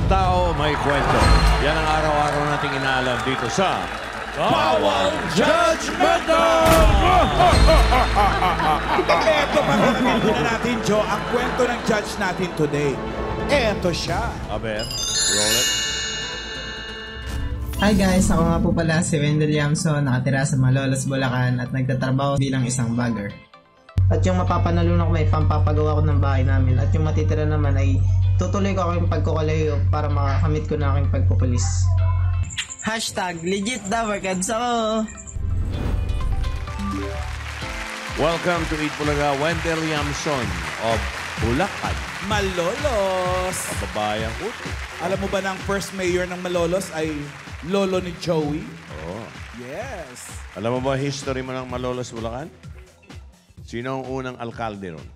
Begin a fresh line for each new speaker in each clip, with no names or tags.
tao, may kwento. Yan ang araw-araw nating inaalam dito sa Bawal Judgmental!
Ito pakinggan muna natin, Joe, ang kwento ng judge natin today. Ito siya.
Aber, roll it.
Hi guys, ako nga po pala si Wendell Yamson, nakatira sa Malolos, Bulacan at nagtatrabaho bilang isang vlogger. At yung mapapanalunan ko may pampapagawa ko ng bahay namin at yung matitira naman ay tutuloy ko aking pagkukalayo para makakamit ko na aking pagpupulis. Hashtag legit Dabarkads ako!
Welcome to Eat Bulaga, Wendell Yamson of Bulacan.
Malolos.
Kababayan ko.
Alam mo ba na ang first mayor ng Malolos ay lolo ni Joey?
Oo.
Yes.
Alam mo ba history mo ng Malolos, Bulacan? Sino ang unang alkalde ron?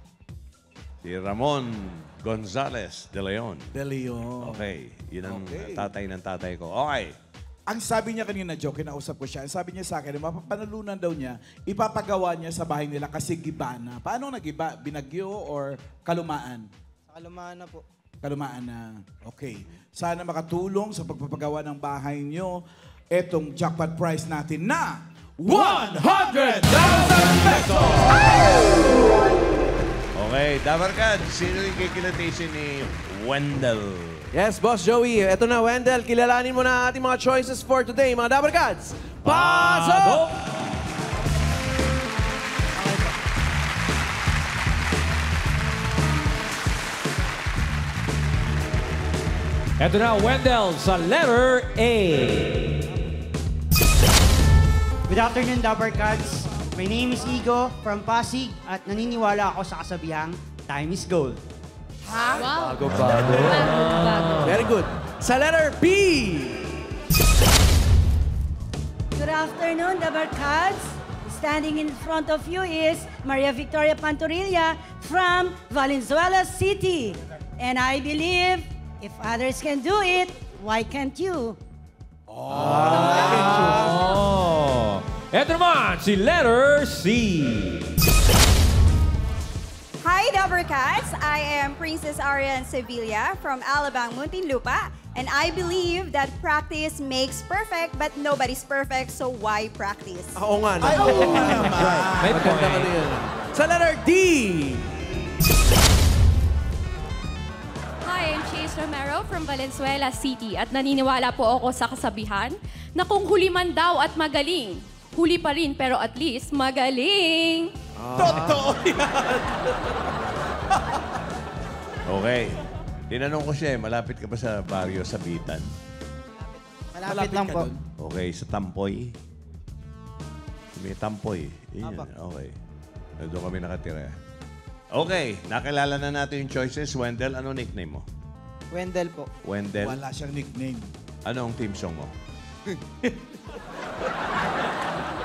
Si Ramon Gonzales de Leon.
De Leon.
Okay. Yun ang
Okay.
tatay ng tatay ko. Okay.
Ang sabi niya kanina, Joe, kinausap ko siya, ang sabi niya sa akin, mapapanalunan daw niya, ipapagawa niya sa bahay nila kasi gibana. Paano nagiba? Binagyo or kalumaan?
Sa kalumaan na po.
Kalumaan na. Okay. Sana makatulong sa pagpapagawa ng bahay niyo etong jackpot prize natin na 100,000 pesos!
Okay, Dabarkad, sino yung kikilatisin ni Wendell?
Yes, Boss Joey. Ito na, Wendell. Kilalanin mo na ating mga choices for today, mga Dabarkads. Pasok!
Ito na, Wendell, sa letter A.
Good afternoon, Dabarkads. My name is Igo from Pasig at naniniwala ako sa kasabihang time is gold.
Wow.
Bago-bago.
Bago.
Very good. Sa letter B.
Good afternoon, Dabarkads. Standing in front of you is Maria Victoria Pantorilla from Valenzuela City. And I believe if others can do it, why can't you?
Ito naman, si letter C.
Hi, Dabarkads. I am Princess Arian Sevilla from Alabang, Muntinlupa. And I believe that practice makes perfect, but nobody's perfect, so why practice?
Oo nga.
Ay, oo nga naman.
May
Maganda ka
point.
din. Sa letter D.
Hi, I'm Chase Romero from Valenzuela City at naniniwala po ako sa kasabihan na kung huli man daw at magaling, huli pa rin pero at least magaling.
Totoo yan.
Okay. Tinanong ko siya, malapit ka ba sa baryo sa Bitan?
Malapit lang
ka
po.
dun.
Okay, sa Tampoy. May Tampoy. Yun,
Apa.
okay. Doon kami nakatira. Okay, nakilala na natin yung choices. Wendell, ano nickname mo?
Wendell po.
Wendell.
Wala siyang nickname.
Anong team song mo?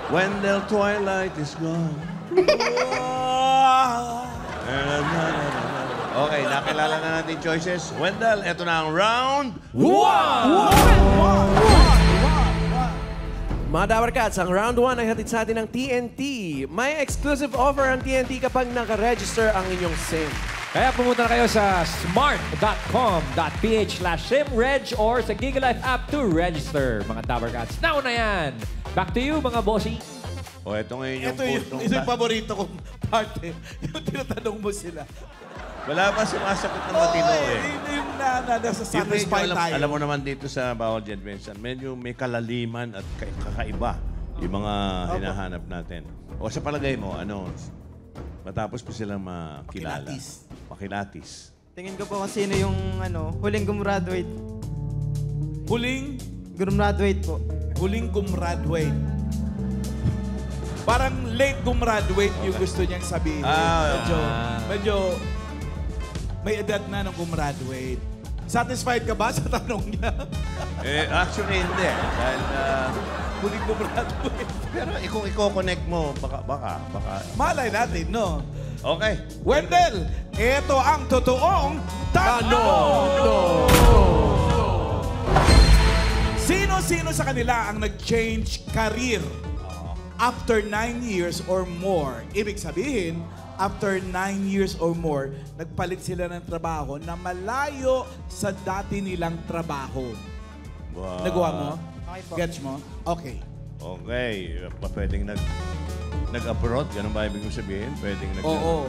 Wendell, twilight is gone. Okay, nakilala na natin choices. Wendell, eto na ang round 1!
Mga Dabarkads, ang round 1 ay hatid sa atin ng TNT. May exclusive offer ang TNT kapag naka-register ang inyong SIM.
Kaya pumunta na kayo sa smart.com.ph/simreg or sa Gigalife app to register. Mga Dabarkads, now na yan! Back to you, mga bossy.
O, eto ngayon yung
Ito yung,
puntong...
ito yung paborito kong parte. Yung tinatanong mo sila.
Wala pa sumasagot ng matino eh.
Yung nasa
Yung
satisfy
medyo,
tayo.
alam mo naman dito sa Bawal Judgmental, medyo may kalaliman at kakaiba yung mga hinahanap natin. O sa palagay mo, ano, matapos po silang makilala.
Makilatis.
Makilatis.
Tingin ko po kung sino yung huling gumraduate.
Huling,
Gumraduate po.
huling gumraduate. Parang late gumraduate yung gusto niyang sabihin. Medyo may edad na nung gumraduate. Satisfied ka ba sa tanong niya?
Actually, hindi. Dahil,
Huling gumraduate.
pero kung i-connect mo, baka.
Malay natin, no?
Okay.
Wendell, ito ang totoong tanong! Sino-sino sa kanila ang nag-change career after 9 years or more? Ibig sabihin, after 9 years or more, nagpalit sila ng trabaho na malayo sa dati nilang trabaho.
Wow.
Nagawa mo?
Okay po.
Gets mo? Okay.
Okay. Pwedeng nag-abroad? Ganun ba ibig sabihin? Pwedeng
Oo.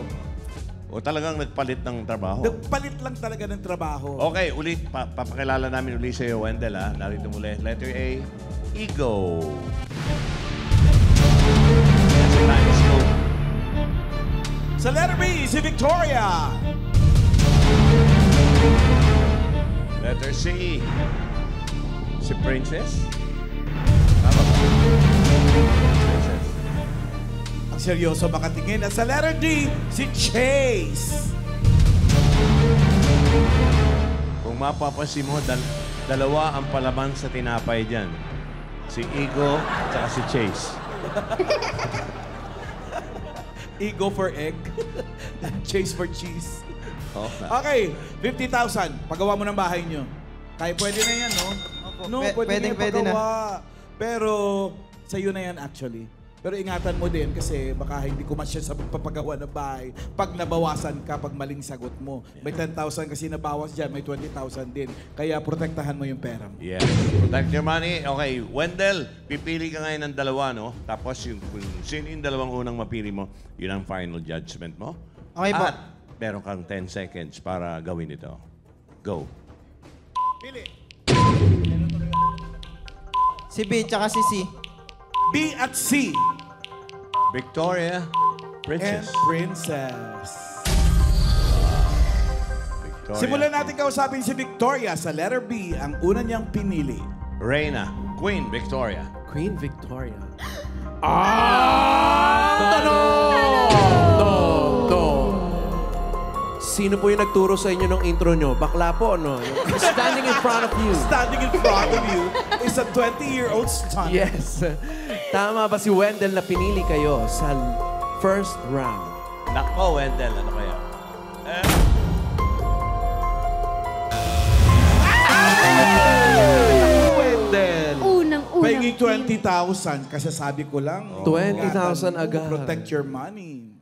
O talagang nagpalit ng trabaho?
Nagpalit lang talaga ng trabaho.
Okay, ulit. Papakilala namin ulit sa iyo, Wendell. Ha? Narito muli. Letter A, Ego. Yes, the time is go.
Sa letter B, si Victoria.
Letter C, si Princess. Tama ba? Princess.
Ang seryoso makatingin. At sa letter D, si Chase.
Kung mapapansin mo, dalawa ang palaman sa tinapay dyan. Si Ego at saka si Chase.
Ego for egg. Chase for cheese.
Okay.
Okay, 50,000. Pagawa mo ng bahay nyo. Kaya pwede na yan, no? No, pwede na pagawa. Pero, sa'yo na yan actually. Pero ingatan mo din kasi baka hindi kumasya sa pagpapagawa ng bahay. Pag nabawasan ka, pag maling sagot mo. May 10,000 kasi nabawas dyan, may 20,000 din. Kaya protektahan mo yung pera mo.
Yes. Protect your money. Okay, Wendell, pipili ka ngayon ng dalawa, no? Tapos yung kung sino yung dalawang unang mapili mo, yun ang final judgment mo.
Okay po.
At meron kang 10 seconds para gawin ito. Go.
Si B tsaka si C.
B at C.
Victoria,
And
Princess.
Princess.
Victoria.
Simulan natin kausapin si Victoria sa letter B, ang una niyang pinili.
Reina, Queen Victoria.
Queen Victoria. Sino po yung nagturo sa inyo ng intro nyo? Bakla po, no? Yung standing in front of you.
Standing in front of you is a 20-year-old stunt.
Yes. Tama ba si Wendell na pinili kayo sa first round?
Nako, Wendell. Ano kaya?
Wendell.
Pagiging 20,000, kasasabi ko lang.
20,000 agad.
Protect your money.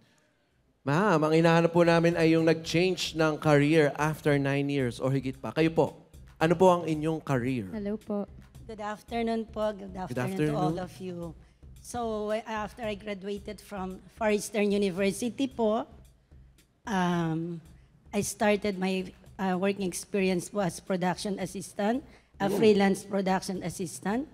Ma'am, ang hinahanap po namin ay yung nag-change ng career after 9 years or higit pa. Kayo po, ano po ang inyong career?
Hello po.
Good afternoon po. Good afternoon to all of you. So, after I graduated from Far Eastern University po, I started my working experience po as production assistant, a freelance production assistant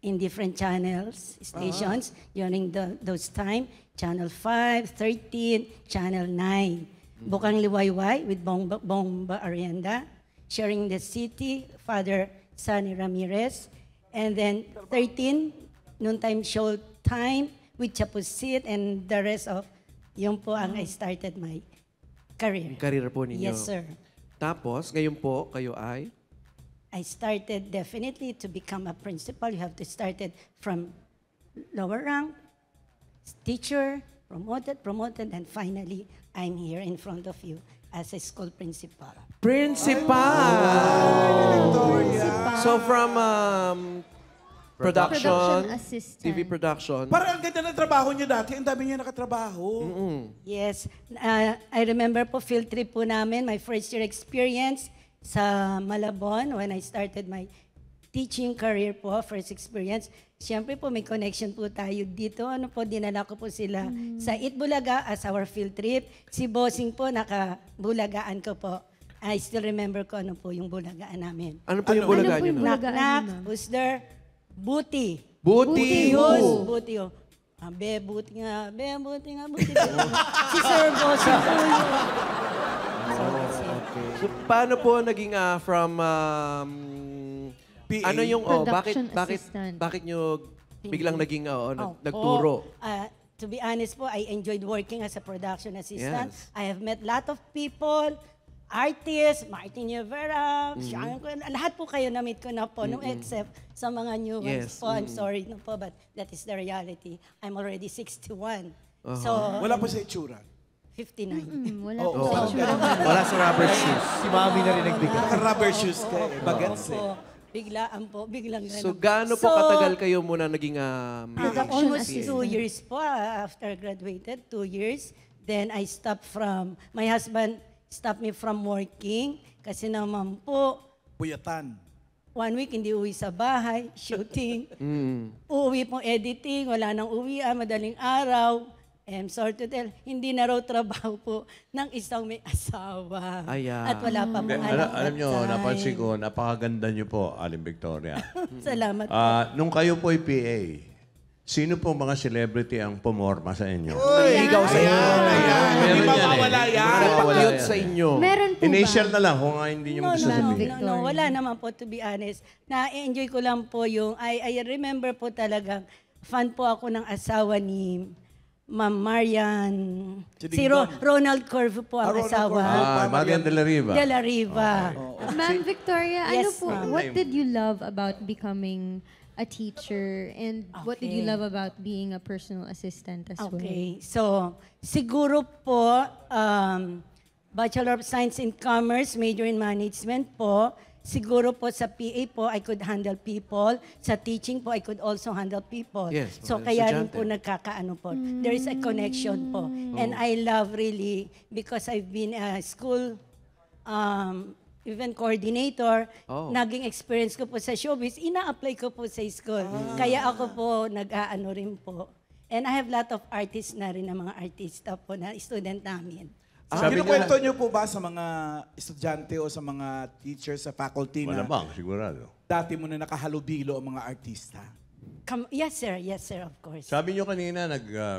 in different channels, stations during those time. Channel 5, 13, Channel 9. Bukang Liwayway with Bomba Arienda, Sharing the City, Father Sunny Ramirez. And then 13, noon time show time with Chapusit and the rest of, yun po ang I started my career.
Yung career po ninyo.
Yes, sir.
Tapos, ngayon po, kayo ay?
I started definitely to become a principal. You have to start it from lower rank, teacher, promoted, and finally, I'm here in front of you as a school principal.
Principal! So from production,
assistant.
TV production.
Parang ang ganda ng trabaho niyo dati. Ang dami niya nakatrabaho.
Yes. I remember po field trip po namin, my first year experience sa Malabon when I started my teaching career po, first experience. Siyempre po may connection po tayo dito. Ano po, dinala ko po sila sa Itbulaga as our field trip. Si Bossing po, naka-bulagaan ko po. I still remember ko ano po yung bulagaan namin.
Ano po yung bulagaan nyo?
Knock-knock, who's there? Buti.
Buti.
Buti. Be, buti nga. Si Sir Bossing po yun.
So, paano po naging from
PA?
ano yung
Production
bakit
assistant.
nyo biglang naging
Oh,
nagturo?
To be honest po, I enjoyed working as a production assistant.
Yes.
I have met lot of people, artists, Martin Rivera, lahat po kayo na-meet ko na po, no, except sa mga new ones
Yes.
po. I'm sorry no po, but that is the reality. I'm already 61. So,
Wala pa sa itsura.
Wala
59.
po sa itsura.
Wala sa rubber shoes.
Si Mami na rin nagbigay.
Naka-rubber shoes ka eh. Bagets eh.
Biglang
So gaano po katagal kayo muna naging
Almost
assistant.
2 years po after graduated, 2 years. Then I my husband stopped me from working kasi naman po,
Puyatan.
1 week hindi uwi sa bahay, shooting. Uuwi pong editing, wala nang uwian, madaling araw. I'm sorry to tell, hindi na raw trabaho po ng isang may asawa.
Ayan.
At wala pa pong
Alam nyo, napansin ko, napakaganda nyo po, Aling Victoria.
Salamat po.
Nung kayo po ay PA, sino po mga celebrity ang pumorma sa inyo?
Ikaw sa inyo.
Hindi mawawala yan.
Nagpa-cute sa inyo.
Meron po
Initial
ba?
na lang kung hindi nyo gusto sabihin.
No, wala naman po, to be honest. Na-enjoy ko lang po yung, I remember po talagang, fan po ako ng asawa ni Ma'am Marian. Si Ronald Corvo po ang
Ronald
asawa.
Marian de la Riva.
De la Riva.
Ma'am Victoria, ano
Yes,
po,
ma'am.
what did you love about becoming a teacher and what did you
Okay.
love about being a personal assistant as well?
Okay, so siguro po, Bachelor of Science in Commerce, major in Management po. Siguro po sa PA po, I could handle people. Sa teaching po, I could also handle people.
Yes,
So
mga
kaya rin
estudyante.
po nagkakaano po. There is a connection po. And I love really, because I've been a school event coordinator, naging experience ko po sa showbiz, ina-apply ko po sa school. Kaya ako po nag-aano rin po. And I have lot of artists na rin na mga artista po na student namin.
Kinukwento niyo po ba sa mga estudyante o sa mga teachers sa faculty na
Malamang, sigurado.
dati mo na nakahalubilo ang mga artista?
Yes sir, of course.
Sabi nyo kanina,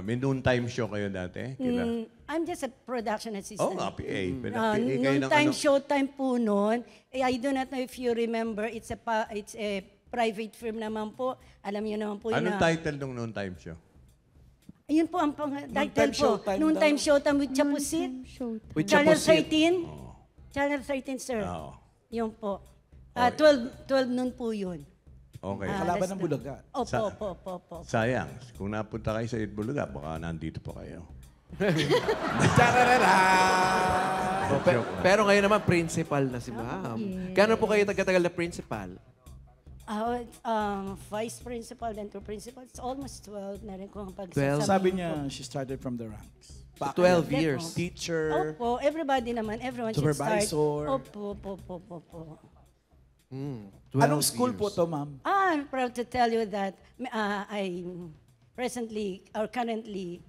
may noontime show kayo dati?
I'm just a production assistant.
Oo nga, PA. PA kayo
Noon
ng
time,
ano?
showtime po noon. I do not know if you remember, it's a private firm naman po. Alam niyo naman po yun
Anong
na.
title ng noontime show?
Ayun po ang title po.
Showtime
Noon
daw.
time showtime with Chapusit.
Showtime.
With
Channel
Chapusit.
13. Channel 13, sir.
Oo.
Yun po. 12 noon po yun.
Okay.
Kalaban ng Bulaga.
Opo.
Sayang. Kung napunta kayo sa Itbulaga, baka nandito po kayo.
Chararara!
Pero ngayon naman, principal na si ma'am. Gano'n po kayo tagal na principal?
Vice principal, then to principal. It's almost 12 na rin kung ang
12?
Sabi niya, she started from the ranks.
So 12 years.
Teacher.
Opo, everybody naman, everyone should start.
Supervisor.
Opo.
12
Anong school
years.
po to, ma'am?
I'm proud to tell you that I currently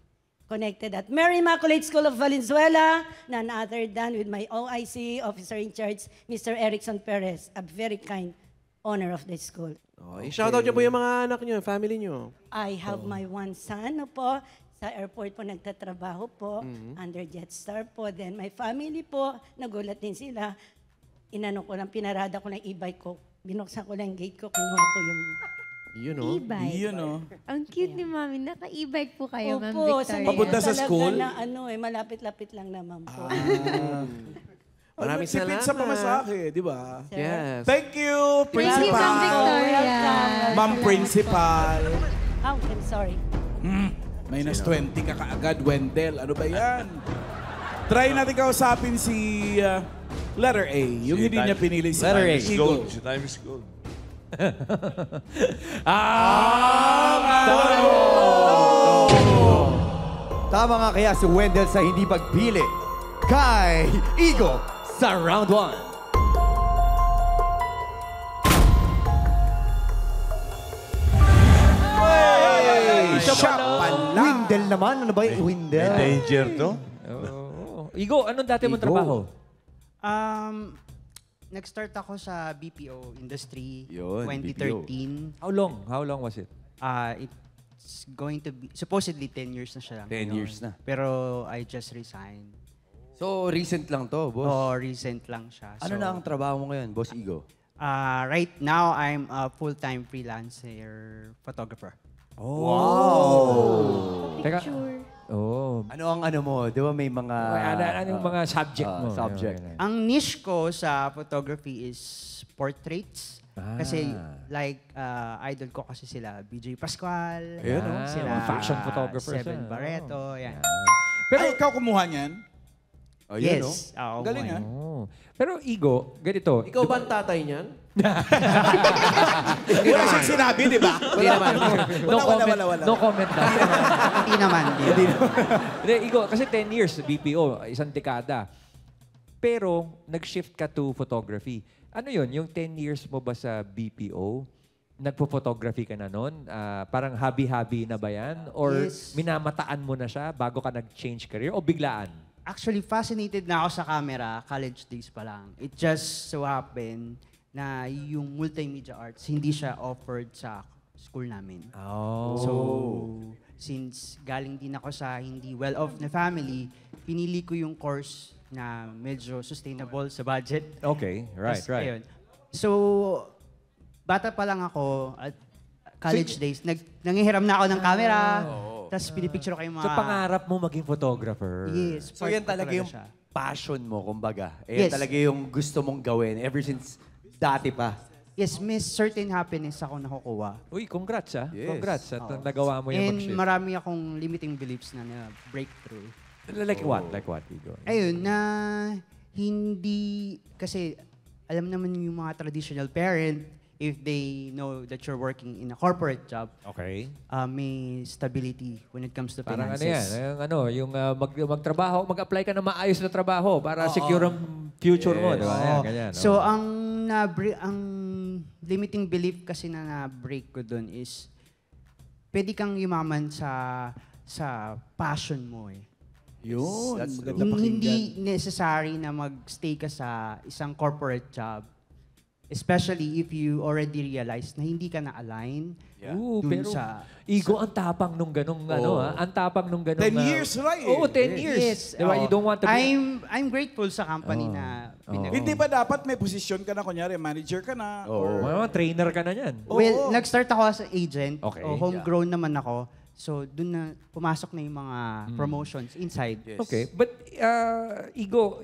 connected at Mary Immaculate School of Valenzuela, none other than with my OIC officer in charge, Mr. Erickson Perez, a very kind owner of the school.
Shoutout niyo po yung mga anak niyo, family niyo.
I have my one son po, sa airport po nagtatrabaho po, under Jetstar po. Then my family po, nagulat din sila. Inano ko lang, pinarada ko lang e-bike ko. Binuksan ko lang yung gate ko, kinuha ko yung...
Yun o.
E-bike.
Yun, oh.
Ang cute ni Mami. Naka-e-bike po kayo, Ma'am
Opo,
Victoria.
Papunta sa
talaga
school?
na malapit-lapit lang naman po.
Maraming
Tipid sa
salamat.
pamasahe, di ba?
Yes.
Thank you,
Thank you, Ma'am
Principal.
Victoria.
Ma'am Principal.
Oh, I'm sorry.
Minus 20 ka kaagad, Wendell. Ano ba yan? Try natin kausapin si letter A. Yung hindi niya pinili si
Letter A.
Eagle.
Si Time is gold.
Tama nga kaya si Wendell sa hindi pagpili kay Igo.
Sa round 1.
Siya pala.
Wendell naman. Ano ba yung Wendell?
May danger to?
Igo, anong dati mong trabaho?
Nag-start ako sa BPO industry
Yun,
2013.
How long? How long was it?
It's going to be, supposedly 10 years na siya.
10 years na.
Pero I just resigned.
So, recent lang to, boss.
Oh, recent lang siya.
Ano na ang trabaho mo ngayon, Boss Igo?
Right now, I'm a full-time freelancer photographer.
Teka.
Picture.
Oh.
Ano ang ano mo? Di ba may mga...
Ano yung mga subject mo?
Subject.
Ang niche ko sa photography is portraits. Kasi like, idol ko kasi sila BJ Pascual, sila
mga fashion photographers.
Seven Barreto, yan.
Pero ikaw kumuha niyan?
Oh, yun,
Yes. Ako
Galing,
ngayon.
ah.
Pero Igo, ganito.
Ikaw ba ang tatay niyan?
Wala siyang sinabi, di ba?
Hindi naman.
No comment na.
Hindi naman.
Hindi, Igo, kasi 10 years BPO, isang dekada. Pero nag-shift ka to photography. Ano yun? Yung 10 years mo ba sa BPO, nagpo-photography ka na nun? Parang hobby-hobby na ba yan? Or
Yes.
minamataan mo na siya bago ka nag-change career? O biglaan?
Actually, fascinated na ako sa camera, college days pa lang. It just so happened na yung multimedia arts, hindi siya offered sa school namin.
Oh.
So, since galing din ako sa hindi well-off na family, pinili ko yung course na medyo sustainable sa budget.
Okay, right, right.
Ayun. So, bata pa lang ako at college days, nangihiram na ako ng camera, tapos pinipicture ko yung mga...
So pangarap mo maging photographer?
Yes.
So yan talaga yung
siya.
passion mo, kumbaga. Yan
Yes.
talaga yung gusto mong gawin ever since dati pa.
Yes, may certain happiness ako nakukuha.
Uy, congrats
Yes.
Congrats at nagawa mo yung
And
mag-shift.
marami akong limiting beliefs na breakthrough.
Like what? Like what, Igo?
Ayun, na hindi... Kasi alam naman yung mga traditional parent, if they know that you're working in a corporate job,
Okay.
may stability when it comes to
Parang
finances.
yung magtrabaho, mag-apply ka na maayos na trabaho para secure ang future mo, di ba? Ayan,
Oo.
ganyan.
So, ang limiting belief kasi na na-break ko dun is pwede kang yumaman sa passion mo eh.
Yun.
That's
Maganda pakinggan.
Hindi necessary na mag-stay ka sa isang corporate job. Especially if you already realize na hindi ka na-align
Ooh,
dun
pero
sa...
Igo, ang tapang nung ganong, ang tapang nung ganong...
10 years, right?
Oo, 10 years.
Yes.
Di ba? You don't want to be...
I'm grateful sa company na
Hindi ba dapat may posisyon ka na, kunyari, manager ka na? Or,
trainer ka na yan.
Well, nag-start ako as an agent.
Okay.
Homegrown naman ako. So, dun na pumasok na yung mga promotions inside.
Okay, but Igo,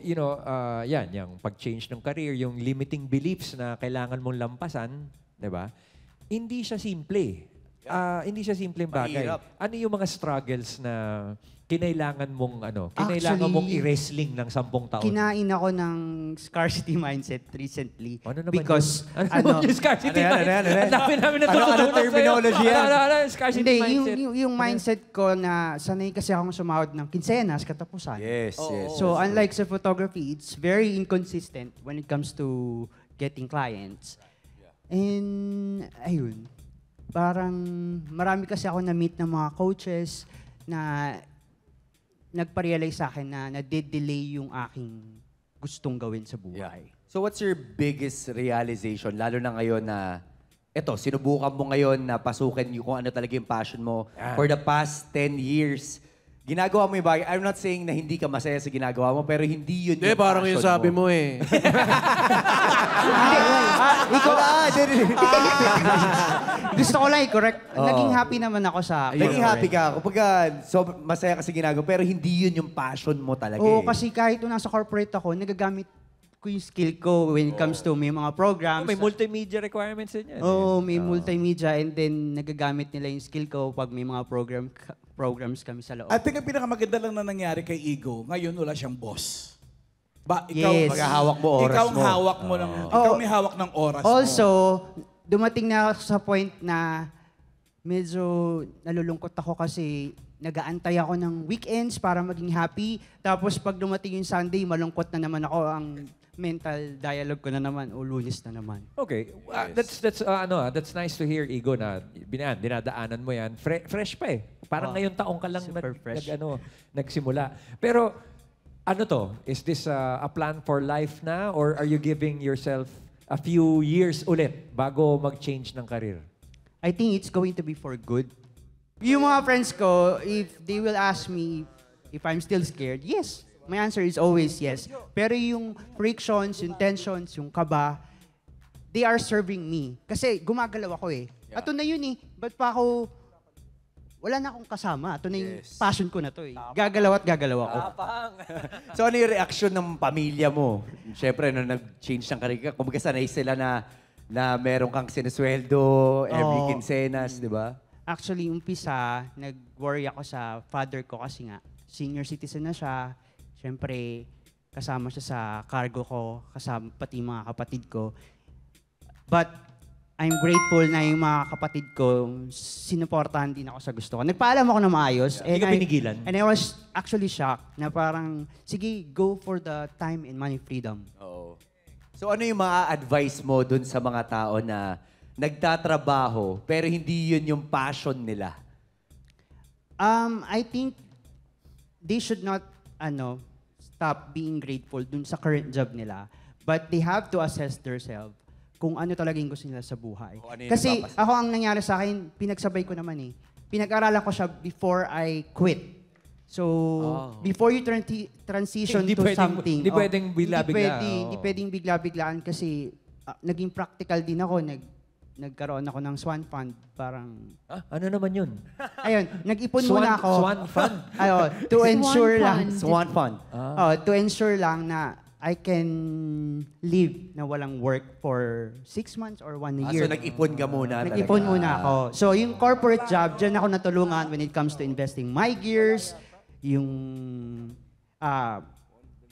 yan, yung pag-change ng career, yung limiting beliefs na kailangan mong lampasan, di ba? Hindi siya simple. Hindi siya simpleng bagay.
Mahirap.
Ano yung mga struggles na kinailangan mong
Actually,
mong i-wrestling ng 10 taon?
Kinain ako ng scarcity mindset recently.
Ano naman
Because,
yun? Yung scarcity mindset. Ang dami namin natutunan
Ano terminology yan?
Ano, scarcity
hindi,
mindset.
yung mindset ko na sanay kasi akong sumahod ng kinsenas, katapusan.
Yes, yes.
So, unlike sa photography, it's very inconsistent when it comes to getting clients. And, ayun, parang marami kasi ako na-meet ng mga coaches na nagpa-realize sa akin na nade-delay yung aking gustong gawin sa buhay.
So what's your biggest realization, lalo na ngayon na, eto, sinubukan mo ngayon na pasukin yung kung ano talaga yung passion mo for the past 10 years. Ginagawa mo yung bagay. I'm not saying na hindi ka masaya sa ginagawa mo, pero hindi yun yung
parang
passion
yung sabi mo eh.
Ikaw, gusto ko lang i-correct. Naging happy naman ako sa...
Naging happy ka. Kapag so, masaya ka sa ginagawa, pero hindi yun yung passion mo talaga.
Oo, kasi kahit nung nasa corporate ako, nagagamit ko yung skill ko when it comes to may mga programs.
May multimedia requirements din yan.
Oo, may multimedia and then nagagamit nila yung skill ko pag may mga programs kami sa loob.
I think ang pinakamaganda lang na nangyari kay Igo, ngayon wala siyang boss. Ikaw,
Yes.
Maghahawak mo oras
ikaw
mo.
ang hawak mo ng... Ikaw may hawak ng oras mo.
Also, dumating na ako sa point na medyo nalulungkot ako kasi nag-aantay ako ng weekends para maging happy. Tapos pag dumating yung Sunday, malungkot na naman ako. Ang mental dialogue ko na naman, o Lunes na naman.
Okay. That's nice to hear, Igo, na dinadaanan mo yan. Fresh pa eh. Parang ngayon taong ka lang
Super fresh.
nagsimula. Pero ano to? Is this a plan for life na? Or are you giving yourself a few years ulit bago mag-change ng career?
I think it's going to be for good. Yung mga friends ko, if they will ask me if I'm still scared, yes. My answer is always yes. Pero yung frictions, yung tensions, yung kaba, they are serving me. Kasi gumagalaw ako eh. Ato na yun eh. Ba't pa ako... Wala na akong kasama. Ito na yung passion ko na to eh. Gagalaw at gagalaw ako.
So ano yung reaction ng pamilya mo? Siyempre, nung nag-change ng career ka, kumbaga sanay sila na meron kang sinusweldo every quincenas, di ba?
Actually, umpisa, nag-worry ako sa father ko kasi nga, senior citizen na siya. Siyempre, kasama siya sa cargo ko, kasama pati yung mga kapatid ko. But I'm grateful na yung mga kapatid ko, sinuportahan din ako sa gusto ko. Nagpaalam ako na maayos.
Hindi ka pinigilan?
And I was actually shocked na parang, sige, go for the time and money freedom.
Oo. So ano yung mga advice mo dun sa mga tao na nagtatrabaho pero hindi yun yung passion nila?
I think they should not stop being grateful dun sa current job nila. But they have to assess themselves kung ano talaga yung gusto nila sa buhay.
Ano yung
Kasi
napapas-
ako ang nangyari sa akin, pinagsabay ko naman eh. Pinag-aralan ko siya before I quit. So, before you transition
Hindi
to
pwedeng-
something.
hindi pwedeng bigla-bigla,
Hindi pwedeng bigla-biglaan kasi naging practical din ako. Nagkaroon ako ng Swan Fund. Parang,
Ano naman yun?
ayun, nag-ipon
Swan-
muna ako.
Swan Fund?
Ayun, to ensure lang.
Swan Fund.
To ensure lang na I can live na walang work for 6 months or 1 year.
So nag-ipon ka muna talaga.
Nag-ipon muna ako. So yung corporate job, dyan ako natulungan when it comes to investing my gears, yung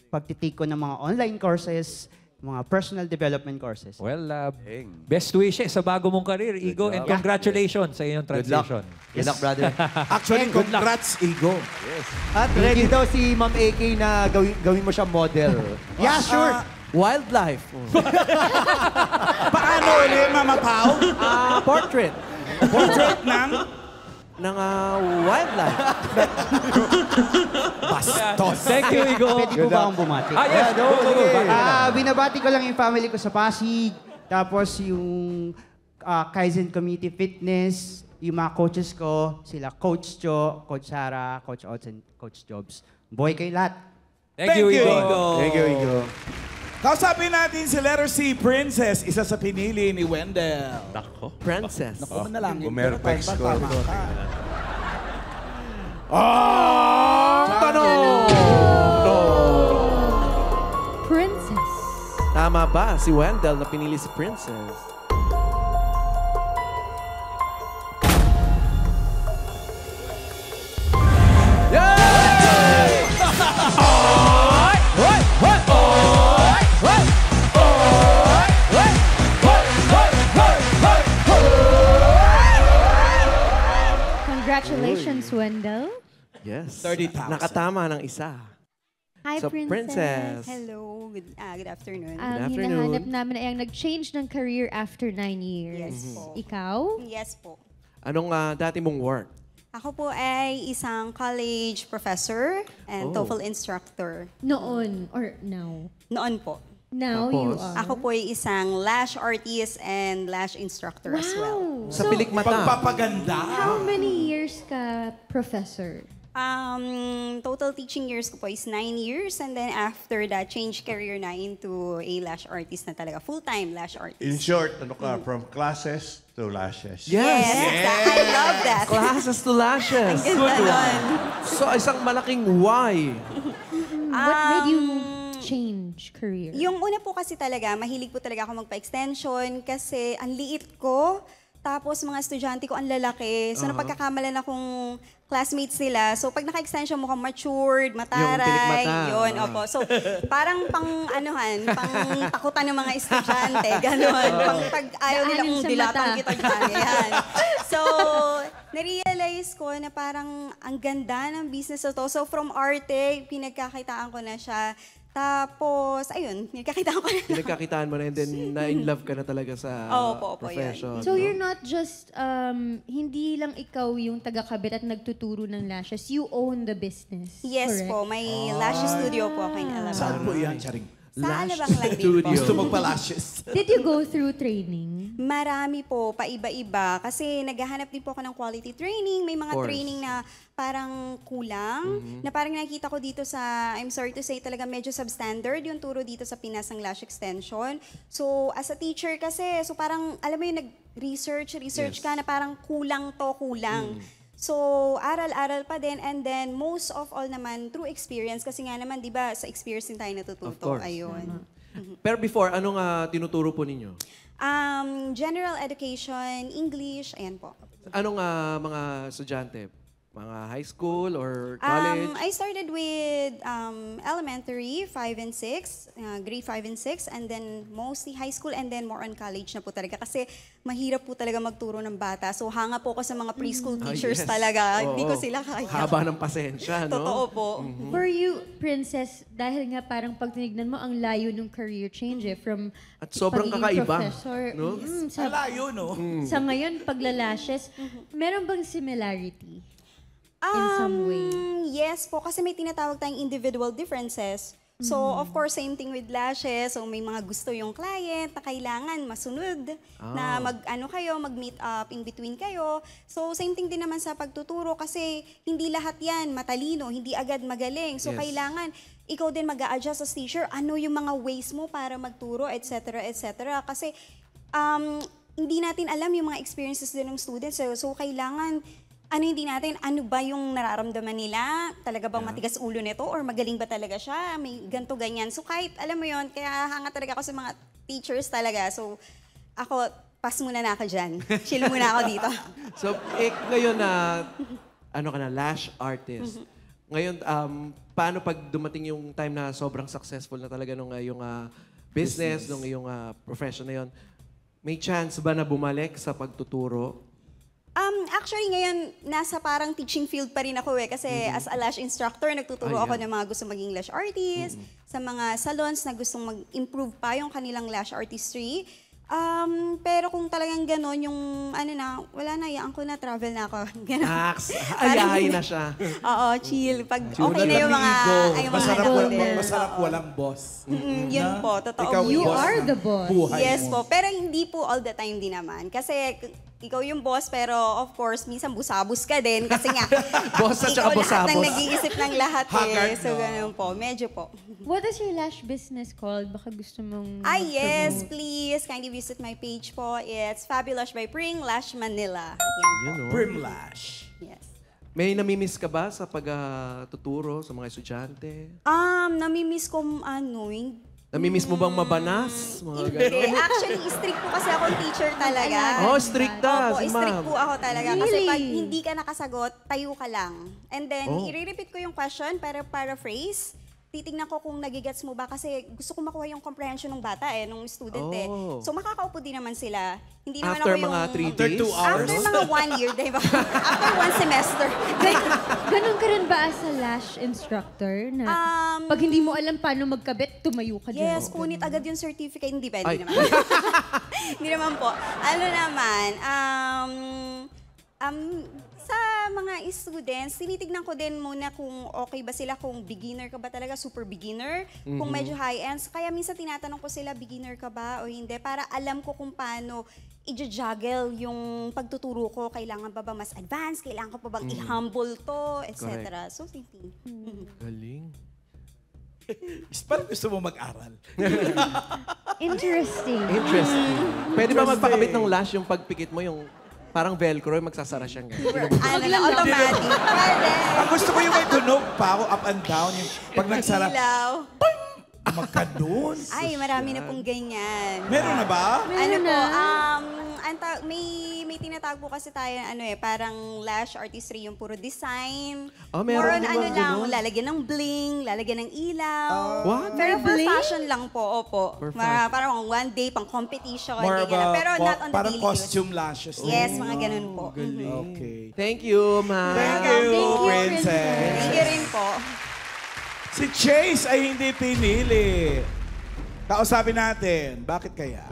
pagtitake ko ng mga online courses, mga personal development courses.
Well, best wishes sa bago mong career, Igo, and congratulations sa iyong
Good luck.
transition.
Good luck, brother.
Actually, congrats, Igo.
At ready daw si Ma'am AK na gawin mo siya model.
Yeah, sure.
Wildlife.
Paano ulit, Mama Pao?
Portrait.
Portrait ng?
Ng wildlife.
Bastos.
Thank you, Igo.
Pwede po ba akong bumati?
Yes, go.
Binabati ko lang yung family ko sa Pasig, tapos yung Kaizen Community Fitness, yung mga coaches ko, sila Coach Jo, Coach Sarah, Coach Ots, and Coach Jobs. Boy kayo lahat.
Thank you, Igo.
Thank you, Igo.
Kausapin natin si letter C, Princess, isa sa pinili ni Wendell.
Nako.
Princess.
Naku, manalangin.
Bumerpex
Pero
ko.
tama ka.
Princess.
Tama ba si Wendell na pinili si Princess?
Congratulations, Wendell.
Yes.
30,000.
Nakatama ng isa.
Hi,
So, Princess.
Hello, good afternoon.
Ang
afternoon.
hinahanap namin ay ang nag-change ng career after 9 years.
Yes po.
Ikaw?
Yes po.
Anong dati mong work?
Ako po ay isang college professor and
Oh.
TOEFL instructor.
Noon or now?
Noon po.
Now you
Tapos?
are?
Ako po ay isang lash artist and lash instructor as well.
Sa pilik mata.
Pagpapaganda.
How many years ka professor?
Total teaching years ko po is 9 years, and then after that, change career na into a lash artist na talaga. Full-time lash artist.
In short, ano ka, from classes to lashes.
Yes, I love that.
Classes to lashes.
Ganda nun.
So, isang malaking why.
What made you change career?
Yung una po kasi talaga, mahilig po talaga ako magpa-extension kasi ang liit ko, tapos mga estudyante ko ang lalaki. So napagkakamalan akong classmates nila. So pag naka-extension mo ka matured, mataray,
pilikmata.
yun, opo. So parang pang anuhan, pang takutan ng mga estudyante, gano'n. Pang pag ayaw nila
Daanin
kung
sa
dilatan
mata.
kita dyan, yan. So, na-realize ko na parang ang ganda ng business na to. So from arte, pinagkakitaan ko na siya. Tapos, ayun, nagkakitaan ko na.
Pinagkakitaan mo na and then na-in love ka na talaga sa
Opo,
profession.
So
no?
you're not just, hindi lang ikaw yung taga-kabit at nagtuturo ng lashes. You own the business.
Yes
correct?
po, may lash studio po ako in Alabang.
Saan po yan, Charing?
Sa
Lash
Alabang lang din po.
Studio.
Gusto magpa-lashes.
Did you go through training?
Marami po, paiba-iba. Kasi naghahanap din po ako ng quality training. May mga
Course.
training na parang kulang. Na parang nakikita ko dito sa, I'm sorry to say, talaga medyo substandard yung turo dito sa Pinas ng lash extension. So, as a teacher kasi, so parang, alam mo yung nag-research ka na parang kulang to, kulang. So, aral-aral pa din. And then, most of all naman, through experience. Kasi nga naman, di ba, sa experience din tayo natututo.
Of course.
Ayun.
Pero before, anong tinuturo po ninyo?
General education, English, ayan po.
Anong mga estudyante? Mga high school or college?
I started with elementary, 5 and 6, grade 5 and 6, and then mostly high school, and then more on college na po talaga. Kasi mahirap po talaga magturo ng bata. So hanga po ako sa mga preschool teachers talaga. Hindi ko sila kaya.
Haba ng pasensya, no?
Totoo po.
For you, Princess, dahil nga parang pag tinignan mo, ang layo ng career change from
At sobrang
pagiging
kakaiba,
professor.
no?
Sa layo, no?
Sa ngayon, paglalashes, meron bang similarity? In some way?
Yes po, kasi may tinatawag tayong individual differences. So, of course, same thing with lashes. So, may mga gusto yung client na kailangan masunod, na mag-meet up in between kayo. So, same thing din naman sa pagtuturo kasi hindi lahat yan matalino, hindi agad magaling. So, kailangan ikaw din mag-a-adjust as teacher, ano yung mga ways mo para magturo, etc., etc. Kasi, hindi natin alam yung mga experiences din ng students. So kailangan hindi natin, ano ba yung nararamdaman nila? Talaga bang matigas ulo nito? Or magaling ba talaga siya? May ganto ganyan. So kahit, alam mo yon, kaya hanga talaga ako sa mga teachers talaga. So ako, pass muna na ako dyan. Chill muna ako dito.
So, ngayon na, lash artist. Ngayon, paano pag dumating yung time na sobrang successful na talaga nung yung business, nung yung profession na yon, may chance ba na bumalik sa pagtuturo?
Actually, ngayon, nasa parang teaching field pa rin ako kasi as a lash instructor, nagtuturo ako ng mga gusto maging lash artist, sa mga salons na gustong mag-improve pa yung kanilang lash artistry. Pero kung talagang gano'n, yung wala na, yaan ko na, travel na ako.
Max, ayahay na siya.
Oo, chill. Pag okay na yung mga,
Masarap walang boss.
Yun po, totoo.
You are the boss.
Yes po, pero hindi po all the time din naman. Kasi ikaw yung boss, pero of course, minsan busabos ka din. Kasi nga,
boss at saka
ikaw lahat ng
busabos.
nag-iisip ng lahat eh. So, ganun po. Medyo po.
What is your lash business called? Baka gusto mong...
Yes, please. Kindly visit my page po. It's Fabulous by Pring Lash Manila. Yan po.
Prim Lash.
Yes.
May namimiss ka ba sa pagtuturo sa mga estudyante?
Namimiss ko
Namimiss mo bang mabanas? Mga
Hindi. Actually, strict po kasi akong teacher talaga.
Oh, stricta.
Opo,
Si
strict
ma'am.
po ako talaga.
Really?
Kasi pag hindi ka nakasagot, tayo ka lang. And then, i-repeat ko yung question para paraphrase. Titignan ko kung nagigets mo ba kasi gusto ko makuha yung comprehension ng bata nung student eh. So makakaupo din naman sila. Hindi naman
After
ako yung...
mga 3
After
days?
2 hours?
After mga 1 year, diba? After 1 semester.
Ganun ka rin ba as a lash instructor? Na pag hindi mo alam paano magkabit, tumayo ka dyan?
Yes, kunit agad yung certificate. Hindi pwede
Ay.
naman. Hindi naman po. Ano naman, sa mga students, tinitignan ko din muna kung okay ba sila, kung beginner ka ba talaga, super beginner, kung medyo high-ends. Kaya minsan tinatanong ko sila, beginner ka ba o hindi, para alam ko kung paano i-juggle yung pagtuturo ko. Kailangan ba mas advanced? Kailangan ko pa bang i-humble to? Etc. So, thinking.
Galing.
Parang gusto mo mag-aral.
Interesting.
Pwede ba magpakabit ng lash yung pagpikit mo, yung parang velcro, yung magsasara siyang gano'n?
Automatic. Pwede.
Ang gusto ko yung may tunog pa, up and down. Yung pag nagsarap,
Ilaw.
magkadun.
Ay, marami na pong ganyan.
Meron na ba?
May tinatawag po kasi tayo, parang lash artistry, yung puro design.
Oh, meron
More on
din ba ganun?
lalagyan ng bling, lalagyan ng ilaw.
What?
Pero
May
for
bling?
fashion lang po, opo.
For fashion.
Parang one day, pang competition,
More of
ganyan. Pero not on the
parang
daily use.
costume lashes.
Yes, mga ganun po.
Okay.
Thank you, ma'am.
Thank you, Princess.
Thank you rin po.
Si Chase ay hindi pinili. Kausapin natin, bakit kaya?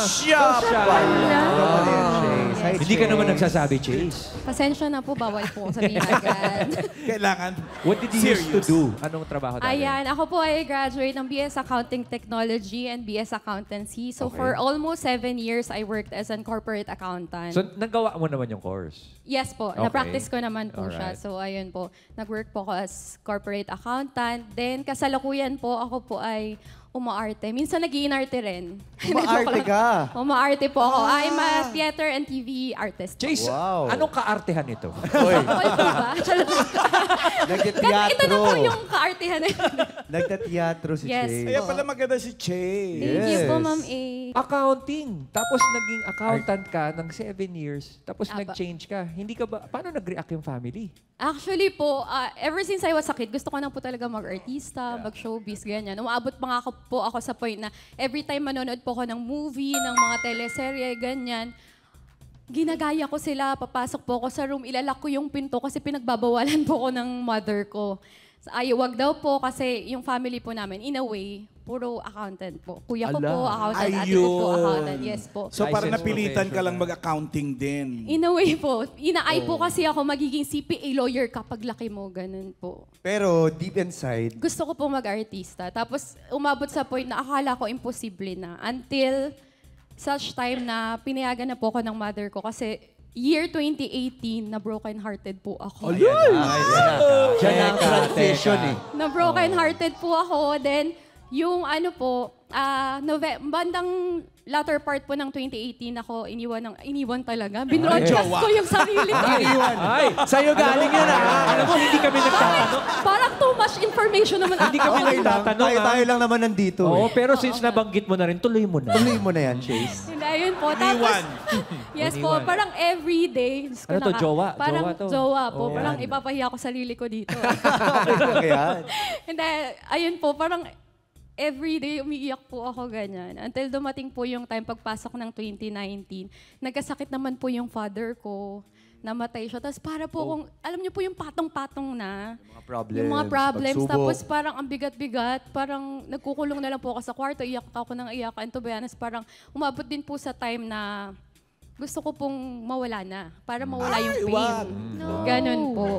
Siya
Hindi ka naman nagsasabi, Chase.
Pasensya na po, bawal po sabihin agad.
Kailangan
What did you used to
serious.
do? Anong trabaho dati?
Ayan, ako po ay graduate ng BS Accounting Technology and BS Accountancy. So for almost 7 years, I worked as an corporate accountant.
So, nagawa mo naman yung course?
Yes po,
Okay.
na-practice ko naman po siya.
Alright.
So ayun po, nag-work po ako as corporate accountant. Then kasalukuyan po, ako po ay umaarte. Minsan nag-iinarte rin.
Umaarte ka?
Umaarte po ako. I'm a theater and TV artist.
Chase,
Wow.
anong kaartehan ito?
Oy,
All po ba?
nagteteatro.
Ito na po yung kaartehan na yun.
Nagteteatro si
Yes.
Che.
Kaya pala maganda si Che.
Thank you po,
Yes.
Ma'am A.
Accounting. Tapos naging accountant ka ng 7 years. Tapos
Apa.
nag-change ka. Hindi ka ba, paano nag-react yung family?
Actually po, ever since I was a kid, gusto ko na po talaga mag-artista, mag-showbiz, ganyan. Umaabot pa nga po ako sa point na every time manonood po ako ng movie, ng mga teleserye, ganyan, ginagaya ko sila, papasok po ako sa room, ilalak ko yung pinto kasi pinagbabawalan po ko ng mother ko. Ay, wag daw po kasi yung family po namin, in a way, puro accountant po. Kuya ko po, accountant, ate ko po, accountant. Yes po.
So parang
Licensed
napilitan ka lang
professional.
mag-accounting din.
In a way po, inaay po kasi ako magiging CPA lawyer kapag laki mo, ganun po.
Pero deep inside,
Gusto ko po mag-artista. Tapos umabot sa point na akala ko imposible na. Until such time na pinayagan na po ako ng mother ko kasi year 2018 na broken-hearted po ako.
Diyan ang transition eh.
Na broken-hearted po ako. Then, yung ano po, bandang latter part po ng 2018 ako iniwan talaga. Binroadcast ko yung sarili ko.
Ay, sa'yo galing yan Alam mo, hindi kami nagtatanong.
Parang too much information naman
Hindi kami nagtatanong.
Tayo lang naman nandito.
Oo,
eh.
pero since nabanggit mo na rin, tuloy mo na.
Tuloy mo na yan, Chase.
Hindi, ayun po. Tapos, yes po, parang everyday.
Ano to, jowa?
Parang
Jowa to?
jowa po.
Oh.
Parang ipapahiya ko sarili ko dito.
Kaya,
Hindi, ayun po, parang everyday umiiyak po ako ganyan. Until dumating po yung time pagpasok ng 2019, nagkasakit naman po yung father ko. Namatay siya. Tapos para po kung, alam niyo po yung patong-patong na.
mga problems.
Yung mga problems.
pagsubok.
Tapos parang ang bigat-bigat. Parang nagkukulong na lang po ako sa kwarto. Iyak ako ng iyak. And to be honest, parang umabot din po sa time na gusto ko pong mawala na. Para mawala yung pain. Ganon po.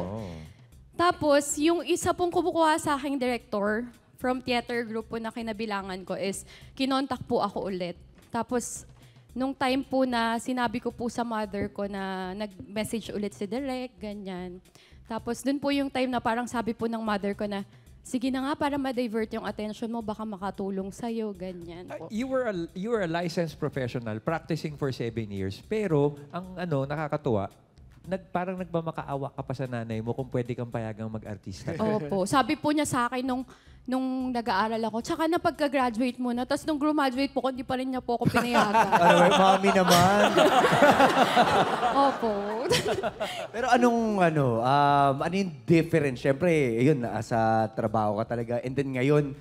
Tapos, yung isa pong kumukuha sa aking director, from theater group po na kinabilangan ko is, kinontak po ako ulit. Tapos, nung time po na sinabi ko po sa mother ko na nag-message ulit si Direk, ganyan. Tapos, dun po yung time na parang sabi po ng mother ko na, sige na nga para ma-divert yung attention mo, baka makatulong sa'yo, ganyan po.
You were a licensed professional practicing for 7 years. Pero, ang nakakatuwa, parang nagmamakaawa ka pa sa nanay mo kung pwede kang payagang mag-artista.
Opo. Sabi po niya sa akin nung nag-aaral ako, tsaka na pagka-graduate mo na, tapos nung graduate po, hindi pa rin niya po ako pinayagan.
Mami naman.
Opo.
Pero ano yung difference? Siyempre, yun, sa trabaho ka talaga. And then ngayon,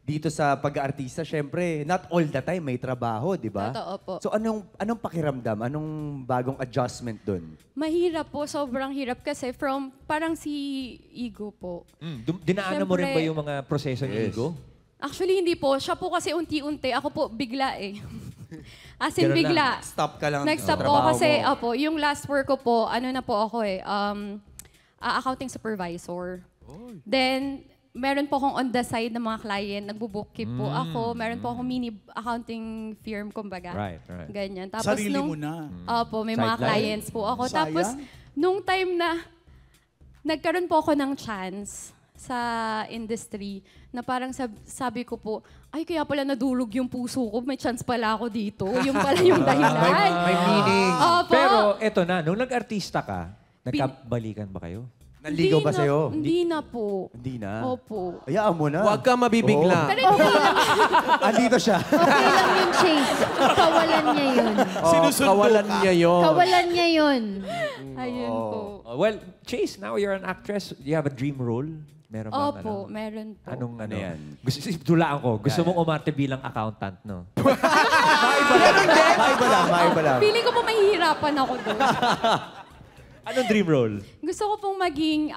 dito sa pag-aartista, syempre, not all the time may trabaho, di ba?
Totoo po.
So anong pakiramdam? Anong bagong adjustment dun?
Mahirap po, sobrang hirap kasi parang si Igo po.
Dinaanan mo rin ba yung mga proseso ni Igo?
Actually, hindi po. Siya po kasi unti-unti. Ako po, bigla eh. As in,
Ganun
bigla.
lang. Stop ka lang
Nag-stop
sa
po
trabaho
kasi,
mo.
yung last work ko po, na po ako eh, accounting supervisor. Then, meron po akong on the side ng mga client, nagbo-bookkeep po ako. Meron po akong mini accounting firm, kumbaga.
Right.
Ganyan. Tapos
Sarili mo na.
Opo, may mga
Sideline.
clients po ako.
Sayang.
Tapos, nung time na nagkaroon po ako ng chance sa industry, na parang sabi ko po, ay kaya pala nadulog yung puso ko, may chance pala ako dito. Yung pala yung dahilan.
May meaning.
Opo.
Pero eto na, nung nag-artista ka, nagkabalikan ba kayo?
Nanligaw ba sa'yo?
Hindi na po.
Hindi na.
Opo.
Hayaan mo na.
Huwag kang mabibigla.
Pero hindi lang.
Andito siya.
Okay lang yun, Chase. Kawalan niya yun.
Kawalan niya yun.
Kawalan niya yun.
Ayun po.
Well, Chase, now you're an actress. You have a dream role? Meron ba?
Opo, meron po.
Anong ano
yan?
Tulaan ko. Gusto mong umarte bilang accountant, no?
Maiba lang.
Feeling ko po mahihirapan ako doon.
Anong dream role?
Gusto ko pong maging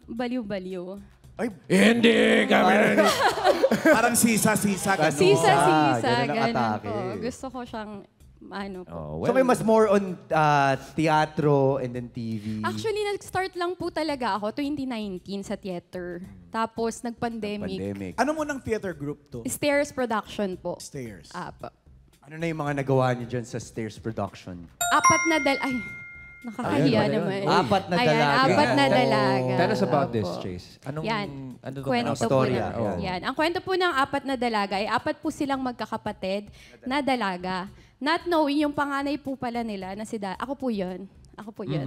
baliw-baliw.
Ay,
Hindi kami
Parang sisa-sisa. ganun.
Sisa-sisa,
ganun ang
ganun
atake.
po. Gusto ko siyang, po.
So may mas more on teatro and then TV.
Actually, nag-start lang po talaga ako 2019 sa theater. Tapos, nag-pandemic.
Pandemic.
Ano mo ng theater group to?
Stairs Production po.
Stairs.
Apa.
Ano na yung mga nagawa niyo dyan sa Stairs Production?
4 na Nakakahiya
Ayun,
naman.
ayun.
Apat na
Ayan,
dalaga.
apat na dalaga.
Tell us about
Opo.
this, Chase. Anong,
Yan.
ano to?
Kwento
Anong
po
storya?
ng,
Oh.
yan. Ang kwento po ng apat na dalaga ay apat po silang magkakapatid na dalaga. Not knowing yung panganay po pala nila na ako po yun. Ako po yun.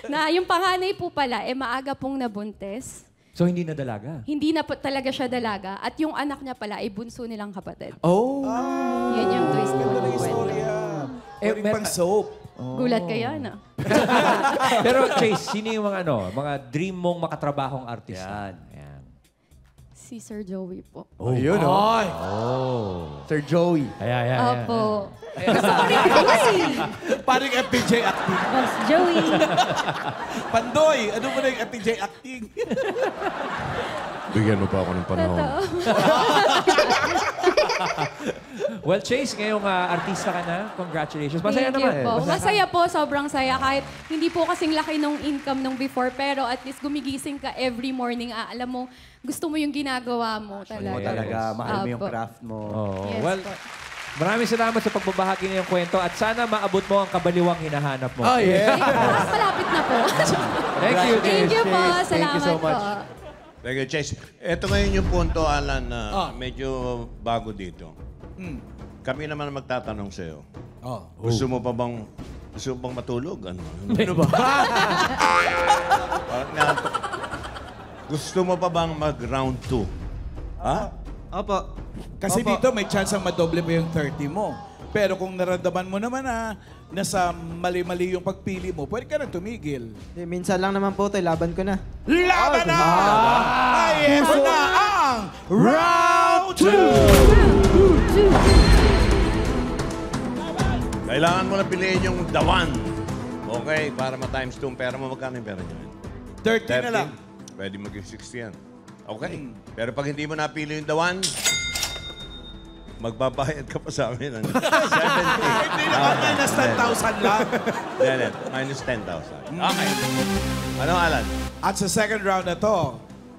Na yung panganay po pala, maaga pong nabuntis.
So, hindi na dalaga?
Hindi na po talaga siya dalaga. At yung anak niya pala ay bunso nilang kapatid.
Oh.
Yan yung twist po.
Ganda ng
ng kwento.
istorya. Pwedeng pang soap.
Gulat kayo, no?
Pero Chase, sino yung mga dream mong makatrabahong artista? Yan.
Si Sir Joey po.
Oh, yun,
Ay!
Sir Joey.
Ayan.
Opo. Gusto ko rin kasi.
Parang FPJ acting.
Boss Joey.
Pandoy, ano mo na yung FPJ acting?
Bigyan mo pa ako ng panahon.
Well, Chase, ngayong artista ka na. Congratulations. Masaya
Thank you
naman.
po. Masaya po, sobrang saya. Kahit hindi po kasing laki nung income nung before, pero at least gumigising ka every morning. Alam mo, gusto mo yung ginagawa mo talaga.
Mo talaga, mahal mo yung
Opo.
craft mo.
Oh,
Yes
well,
po.
maraming salamat sa pagbabahagi ng kwento at sana maabot mo ang kabaliwang hinahanap mo.
Oh, yeah.
Malapit na po.
Thank you, Chase.
Thank you po.
Chase. Thank you
Salamat
so much.
po.
Thank you, Chase. Ito ngayon yung punto, Alan, na medyo bago dito. Kami naman ang magtatanong sa'yo. Gusto mo bang matulog? Ano ba? Parang nantok. Gusto mo pa bang mag-round 2? Ha?
Opo.
Kasi
Opo.
dito may chance ang madoble pa yung 30 mo. Pero kung naramdaman mo naman na nasa mali-mali yung pagpili mo, pwede ka nang tumigil.
Minsan lang naman po ito, laban ko na.
Laban na! Ay, eto na ang Round 2!
Kailangan mo na piliin yung the one. Okay, para ma-times 2 ang pera mo. Magkano yung pera nyo?
30 na lang.
Pwede maging 60 yan. Okay. Pero pag hindi mo napili yung the one, magbabayad ka pa sa amin. Ano? 70.
Hindi naman minus 10,000 lang.
Yan, minus 10,000. Okay. Ano, Alan?
At sa second round na to,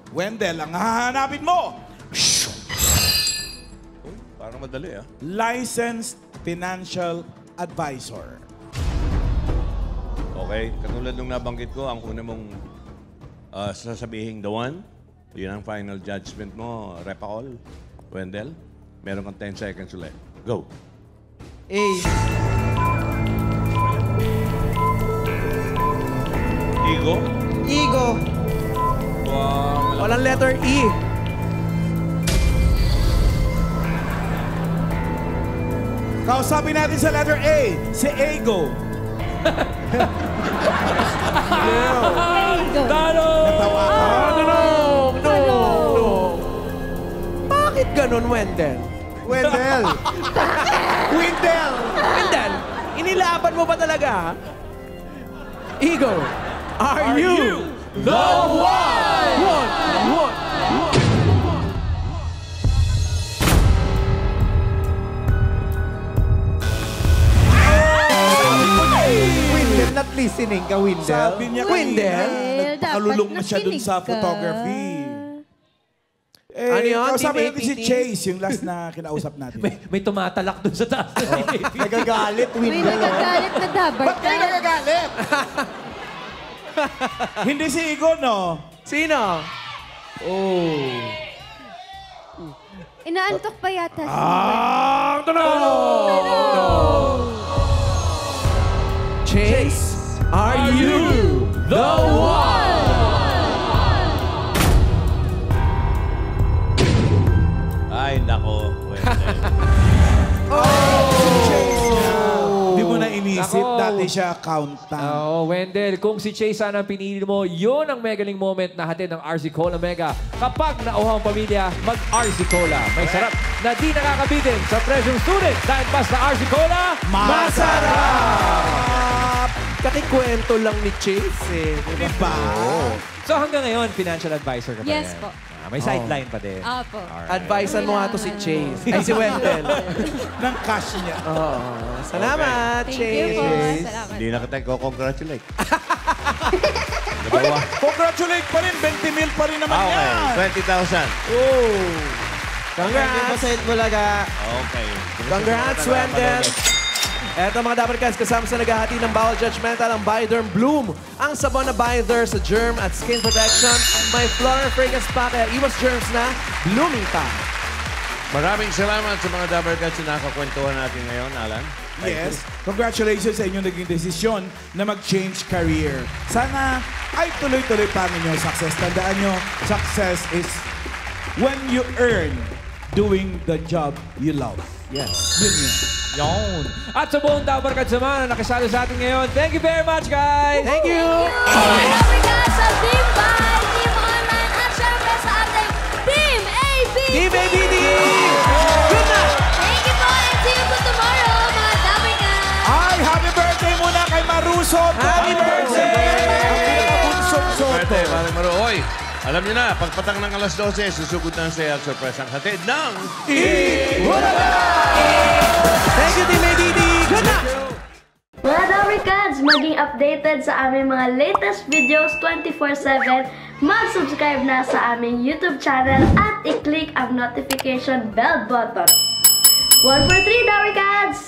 Wendell, ang hahanapin mo,
Uy, parang madali, ah.
licensed financial advisor.
Okay. Katulad nung nabanggit ko, ang una mong sasabihing the one, yun ang final judgment mo, Repacol. Wendell, meron kang 10 seconds ulit. Go.
A.
Ego.
Ego.
Wow.
Walang letter E.
Kausapin natin sa letter A, si Ego.
Talo!
Natawa ka.
No. Bakit ganun, Wendell?
Wendell!
Wendell! Wendell, inilaban mo ba talaga? Ego, are you the one?
Wendell, not listening ka, Wendell.
Sabi niya kanina,
Wendell?
nagpakalulong na siya dun sa
nakinig ka.
photography. Eh,
Ano yun?
kausapin
Team
natin si
APT?
Chase, yung last na kinausap natin.
May tumatalak doon sa taas.
Nagagalit,
May
Wendell.
nagagalit na dabar
Ba't kayo nagagalit? Hindi si Igo, no?
Sino?
Inaantok pa yata si
Chase, are you the one?
Ay, nako. Wendell.
Hindi mo na inisip,
Nako.
dati siya accountant.
Oo, Wendell, kung si Chase sana ang pinili mo, yun ang megaling moment na hatid ng RC Cola Mega. Kapag nauhaw ang pamilya, mag-RC Cola. May sarap na di nakakabitin sa presyong student dahil basta RC Cola,
Masarap!
Kakikwento lang ni Chase eh.
Diba?
So hanggang ngayon, financial advisor ka pa
Yes
rin.
po.
May sideline pa din.
Opo.
Advisean mo nga to si Chase. Ay, si Wendell.
Ng cash niya.
Oo. Salamat,
Thank you po.
Chase.
Salamat.
Hindi na kita ko-congratulate. Dalawa.
Congratulate pa rin, 20 mil pa rin naman
Okay,
yan.
20,000.
Congrats!
Masayit Bulaga.
Okay.
Congrats, Wendell! Eto mga Dapper Cats, kasama sa naghahati ng bawal judgmental ang Bioderm Bloom. Ang sabon na Bioderm sa germ at skin protection. May floral fragrance pa, kaya iwas germs na blooming pa.
Maraming salamat sa mga Dapper Cats na nakakwentuhan natin ngayon, Alan.
Yes. Congratulations sa inyong naging desisyon na mag-change career. Sana ay tuloy-tuloy pa ang inyong success. Tandaan nyo, success is when you earn doing the job you love.
Yes.
Yun yun.
Yon. At sa buong Dapper Cats naman na nakasali sa atin ngayon. Thank you very much, guys!
Thank you!
Dapper Cats sa Team Bay, Team Online, at syempre sa ating Team AB!
Team ABD! Good night!
Thank you po and see you po tomorrow, mga Dapper Cats!
Ay, happy birthday muna kay Maruso!
Happy birthday!
Ang pinakabunsong Soto.
Birthday, Maring Maro. Oy, alam niyo na, pagpatang ng alas 12, susugod na ang surprise ang hatid ng...
Thank you, Team ABD! Good night!
Mga Dapper Cats, maging updated sa aming mga latest videos 24/7, mag-subscribe na sa aming YouTube channel at i-click ang notification bell button. 1 for 3, Dapper Cats!